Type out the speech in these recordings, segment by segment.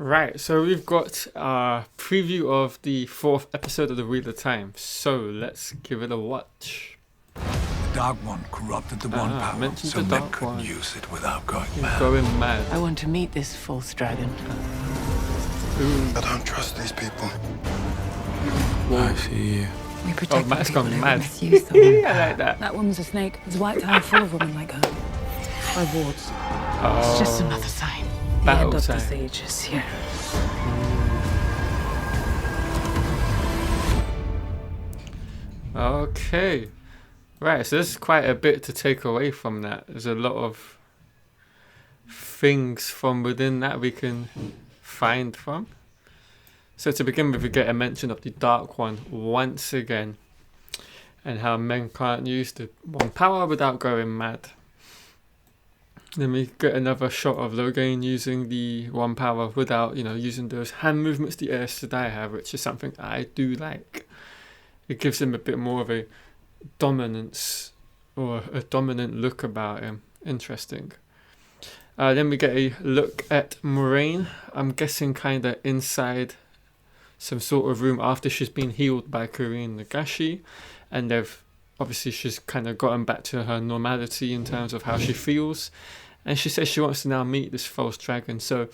Right, so we've got a preview of the 4th episode of the Wheel of Time. So let's give it a watch. The Dark One corrupted the One Power, mentioned so the men Dark couldn't One. use it without going He's mad. going mad. I want to meet this false dragon. I don't trust these people. I see you. We protect Matt's people gone who mad. misuse someone. I like that. That woman's a snake. There's a white town full of women like her. By wards. It's just another sign. The Battle end of sign. the Sage is here. Okay. Right, so there's quite a bit to take away from that. There's a lot of things from within that we can find from. So to begin with, we get a mention of the Dark One once again, and how men can't use the One Power without going mad. Then we get another shot of Logain using the One Power without, using those hand movements the Aes Sedai have, which is something I do like. It gives him a bit more of a dominance, or a dominant look about him. Interesting. Then we get a look at Moraine. I'm guessing kind of inside some sort of room after she's been healed by Kareen Nagashi, and she's kind of gotten back to her normality in terms of how she feels, and she says she wants to now meet this false dragon. So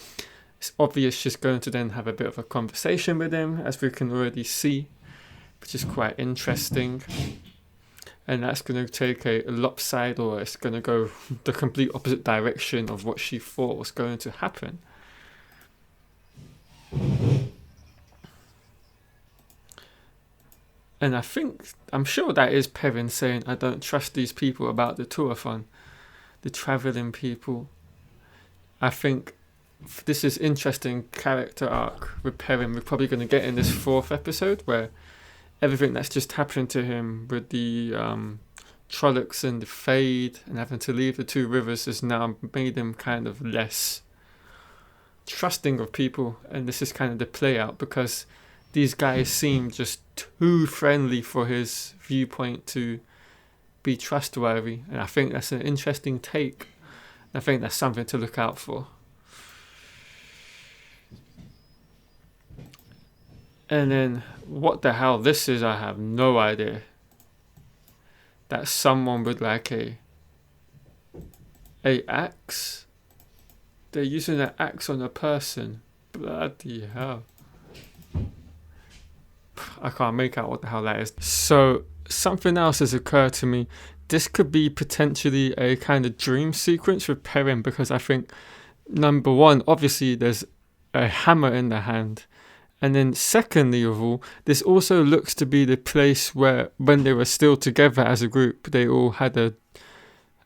it's obvious she's going to then have a bit of a conversation with him, as we can already see, which is quite interesting. And that's going to take a lopside, or it's going to go the complete opposite direction of what she thought was going to happen. And I'm sure that is Perrin saying, I don't trust these people about the Tuathon, the travelling people. I think this is interesting character arc with Perrin. We're probably going to get in this 4th episode, where everything that's just happened to him with the Trollocs and the Fade and having to leave the Two Rivers has now made him kind of less trusting of people. And this is kind of the play out, because these guys seem just too friendly for his viewpoint to be trustworthy. And I think that's an interesting take. I think that's something to look out for. And then, what the hell this is, I have no idea. That's someone with like a axe. They're using an axe on a person. Bloody hell. I can't make out what the hell that is. So, something else has occurred to me. This could be potentially a kind of dream sequence with Perrin, because I think, number one, obviously there's a hammer in the hand. And then secondly of all, this also looks to be the place where, when they were still together as a group, they all had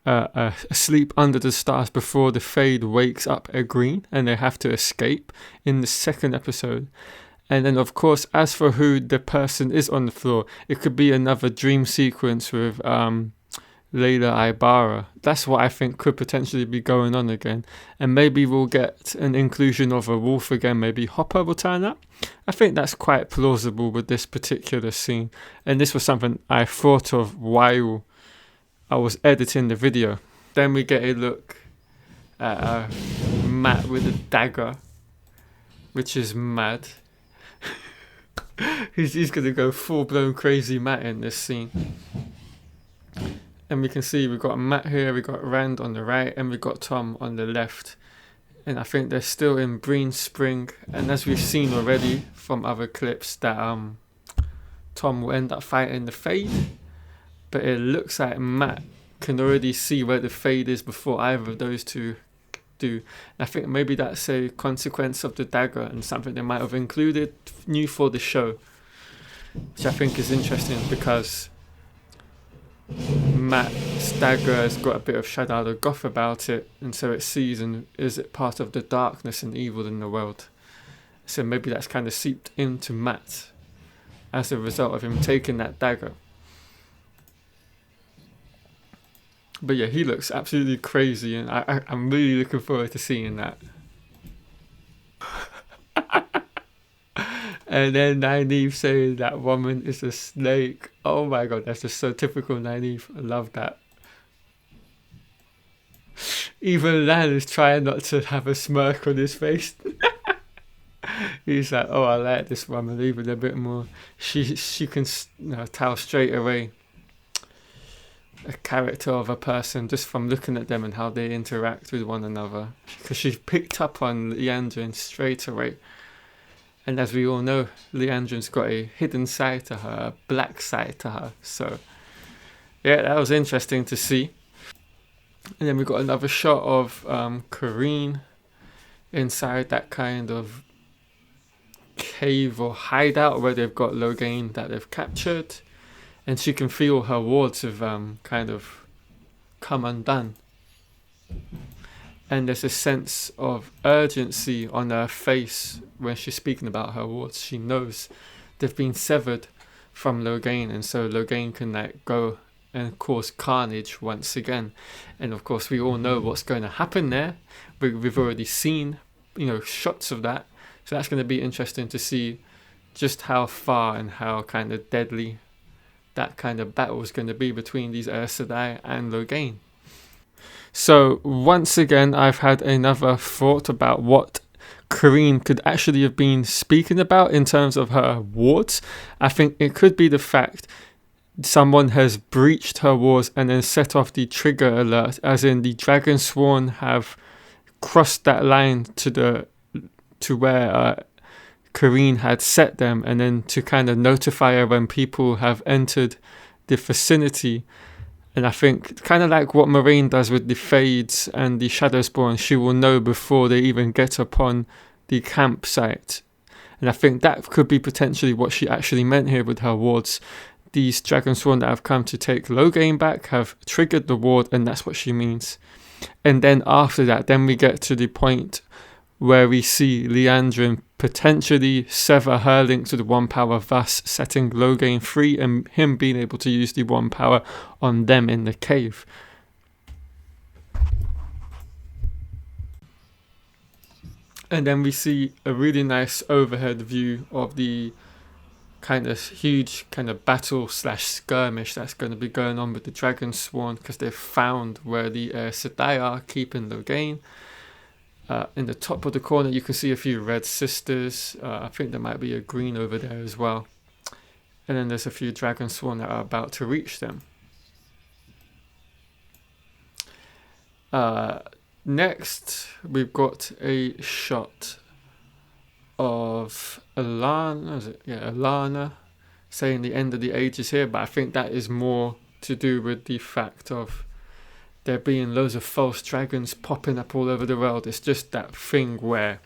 a sleep under the stars before the Fade wakes up Egwene and they have to escape in the 2nd episode. And then of course, as for who the person is on the floor, it could be another dream sequence with Layla Ibarra. That's what I think could potentially be going on again. And maybe we'll get an inclusion of a wolf again. Maybe Hopper will turn up. I think that's quite plausible with this particular scene. And this was something I thought of while I was editing the video. Then we get a look at Matt with a dagger, which is mad. he's going to go full-blown crazy Matt in this scene. And we can see we've got Matt here, we've got Rand on the right, and we've got Tom on the left. And I think they're still in Breen Spring. And as we've seen already from other clips, that Tom will end up fighting the Fade. But it looks like Matt can already see where the Fade is before either of those two do. And I think maybe that's a consequence of the dagger and something they might have included new for the show. Which I think is interesting, because Matt's dagger has got a bit of Shadow of Goth about it, and so it sees and is it part of the darkness and evil in the world. So maybe that's kind of seeped into Matt as a result of him taking that dagger. But yeah, he looks absolutely crazy, and I'm really looking forward to seeing that. And then Nynaeve saying that woman is a snake. Oh my god, that's just so typical Nynaeve. I love that. Even Lan is trying not to have a smirk on his face. He's like, oh, I like this woman even a bit more. She can tell straight away a character of a person just from looking at them and how they interact with one another. Because she picked up on Leandrin straight away. And as we all know, Leandrin's got a hidden side to her, a black side to her. So, yeah, that was interesting to see. And then we got another shot of Perrin inside that kind of cave or hideout where they've got Logain that they've captured. And she can feel her wards have kind of come undone. And there's a sense of urgency on her face when she's speaking about her wards. She knows they've been severed from Logain, and so Logain can go and cause carnage once again. And of course, we all know what's going to happen there. We've already seen, shots of that. So that's going to be interesting to see just how far and how kind of deadly that kind of battle is going to be between these Aes Sedai and Logain. So once again, I've had another thought about what Perrin could actually have been speaking about in terms of her wards. I think it could be the fact someone has breached her wards and then set off the trigger alert, as in the Dragon Sworn have crossed that line to where Perrin had set them, and then to kind of notify her when people have entered the vicinity. And I think kind of like what Moiraine does with the Fades and the Shadowspawn, she will know before they even get upon the campsite. And I think that could be potentially what she actually meant here with her wards. These Dragonsworn that have come to take Logain back have triggered the ward, and that's what she means. And then after that, then we get to the point where we see Liandrin potentially sever her link to the One Power, thus setting Logain free and him being able to use the One Power on them in the cave. And then we see a really nice overhead view of the kind of huge kind of battle / skirmish that's going to be going on with the Dragonsworn, because they've found where the Aes Sedai are keeping Logain. In the top of the corner, you can see a few red sisters. I think there might be a green over there as well. And then there's a few Dragonsworn that are about to reach them. Next, we've got a shot of Alana saying the end of the age is here, but I think that is more to do with the fact of there being loads of false dragons popping up all over the world. It's just that thing where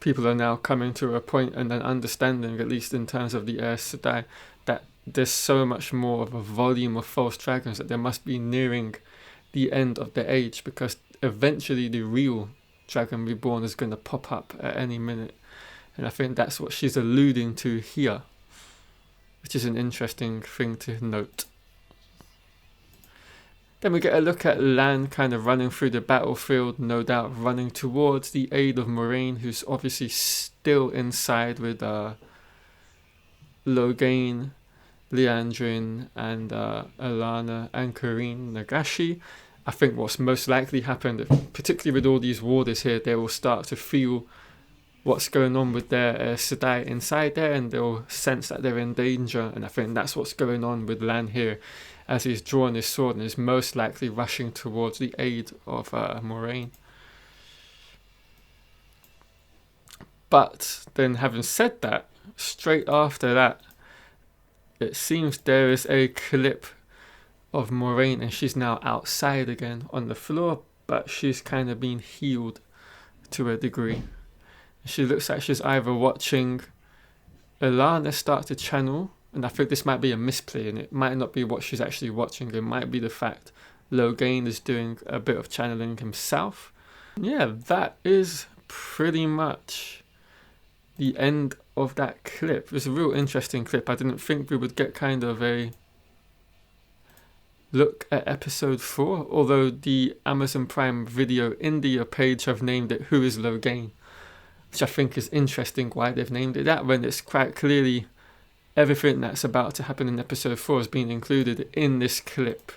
people are now coming to a point and an understanding, at least in terms of the Aes Sedai, that there's so much more of a volume of false dragons that there must be nearing the end of the age, because eventually the real Dragon Reborn is going to pop up at any minute. And I think that's what she's alluding to here, which is an interesting thing to note. Then we get a look at Lan kind of running through the battlefield, no doubt running towards the aid of Moiraine, who's obviously still inside with Logain, Liandrin, and Alana and Perrin Nagashi. I think what's most likely happened, particularly with all these warders here, they will start to feel what's going on with their Sedai inside there, and they'll sense that they're in danger. And I think that's what's going on with Lan here, as he's drawing his sword and is most likely rushing towards the aid of Moiraine. But then, having said that, straight after that, it seems there is a clip of Moiraine, and she's now outside again on the floor, but she's kind of been healed to a degree. She looks like she's either watching Alana start to channel, and I think this might be a misplay, and it might not be what she's actually watching. It might be the fact Logain is doing a bit of channeling himself. Yeah, that is pretty much the end of that clip. It was a real interesting clip. I didn't think we would get kind of a look at episode 4, although the Amazon Prime Video India page have named it Who is Logain, which I think is interesting why they've named it that, when it's quite clearly everything that's about to happen in episode 4 has been included in this clip.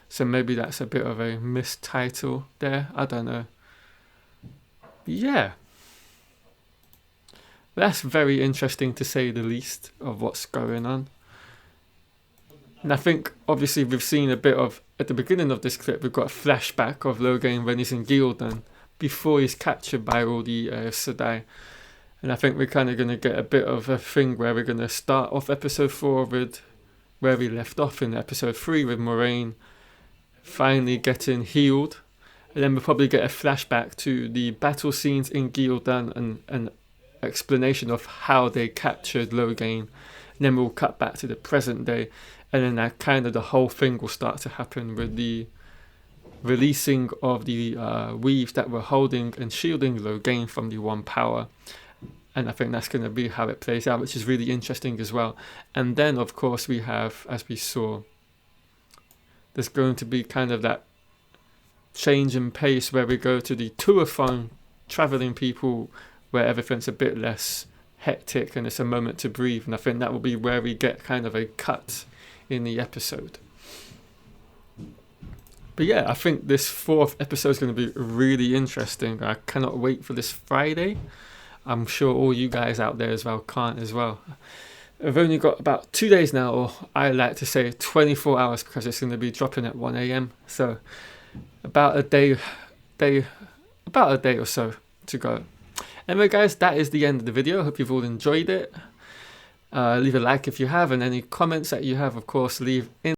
So maybe that's a bit of a mistitle there, I don't know. Yeah. That's very interesting to say the least of what's going on. And I think obviously we've seen a bit of, at the beginning of this clip, we've got a flashback of Logain when he's in Gildan before he's captured by all the Sedai. And I think we're kind of going to get a bit of a thing where we're going to start off episode 4 with where we left off in episode 3 with Moiraine finally getting healed. And then we'll probably get a flashback to the battle scenes in Gildan and an explanation of how they captured Logain. And then we'll cut back to the present day. And then that kind of the whole thing will start to happen with the releasing of the weaves that were holding and shielding Logain from the One Power. And I think that's going to be how it plays out, which is really interesting as well. And then, of course, we have, as we saw, there's going to be kind of that change in pace where we go to the tour-thon traveling people where everything's a bit less hectic and it's a moment to breathe. And I think that will be where we get kind of a cut in the episode. But yeah, I think this 4th episode is going to be really interesting. I cannot wait for this Friday. I'm sure all you guys out there as well can't as well. I've only got about 2 days now, or I like to say 24 hours, because it's going to be dropping at 1 a.m. So about a day or so to go. Anyway guys, that is the end of the video. I hope you've all enjoyed it. Leave a like if you have, and any comments that you have, of course, leave in